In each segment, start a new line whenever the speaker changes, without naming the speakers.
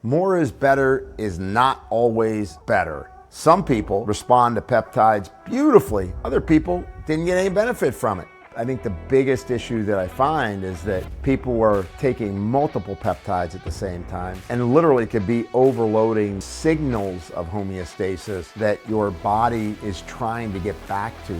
More is better is not always better. Some people respond to peptides beautifully. Other people didn't get any benefit from it. I think the biggest issue that I find is that people are taking multiple peptides at the same time and literally could be overloading signals of homeostasis that your body is trying to get back to.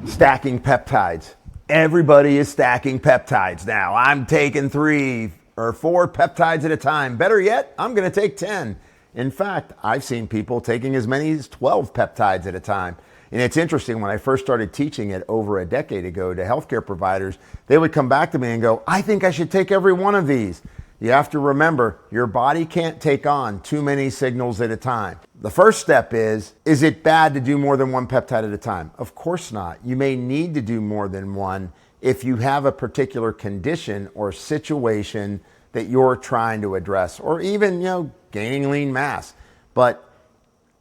Stacking peptides. Everybody is stacking peptides now. I'm taking 3 or 4 peptides at a time. Better yet, I'm going to take 10. In fact, I've seen people taking as many as 12 peptides at a time. And it's interesting, when I first started teaching it over a decade ago to healthcare providers, they would come back to me and go, I think I should take every one of these. You have to remember, your body can't take on too many signals at a time. The first step is it bad to do more than 1 peptide at a time? Of course not. You may need to do more than one if you have a particular condition or situation that you're trying to address, or even, gaining lean mass. But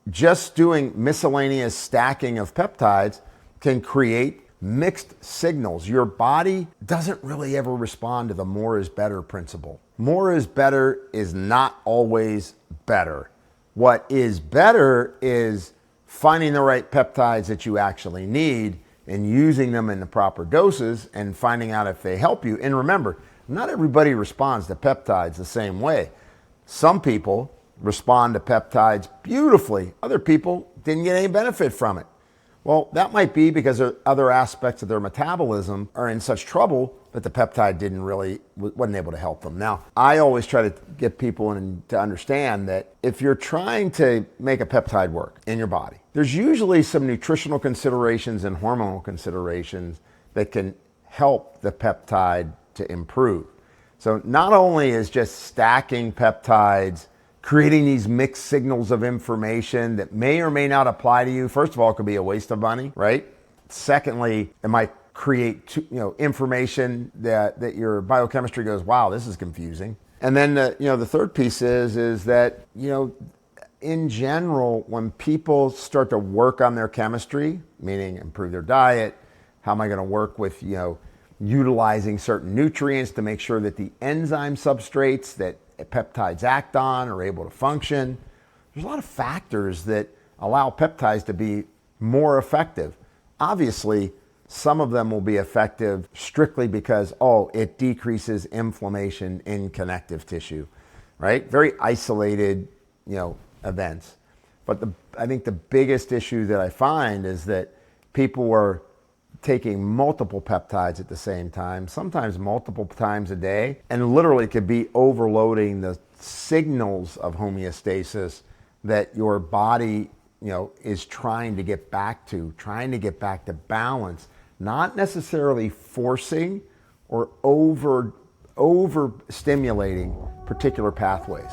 just doing miscellaneous stacking of peptides can create mixed signals. Your body doesn't really ever respond to the more is better principle. More is better is not always better. What is better is finding the right peptides that you actually need and using them in the proper doses and finding out if they help you. And remember, not everybody responds to peptides the same way. Some people respond to peptides beautifully. Other people didn't get any benefit from it. Well, that might be because other aspects of their metabolism are in such trouble that the peptide wasn't able to help them. Now, I always try to get people to understand that if you're trying to make a peptide work in your body, there's usually some nutritional considerations and hormonal considerations that can help the peptide to improve. So not only is just stacking peptides creating these mixed signals of information that may or may not apply to you. First of all, it could be a waste of money, right? Secondly, it might create information that your biochemistry goes, wow, this is confusing. And then the third piece is that in general, when people start to work on their chemistry, meaning improve their diet, how am I going to work with utilizing certain nutrients to make sure that the enzyme substrates that peptides act on are able to function. There's a lot of factors that allow peptides to be more effective. Obviously, some of them will be effective strictly because, it decreases inflammation in connective tissue, right? Very isolated, events. But I think the biggest issue that I find is that people are taking multiple peptides at the same time, sometimes multiple times a day, and literally could be overloading the signals of homeostasis that your body, is trying to get back to balance, not necessarily forcing or over stimulating particular pathways.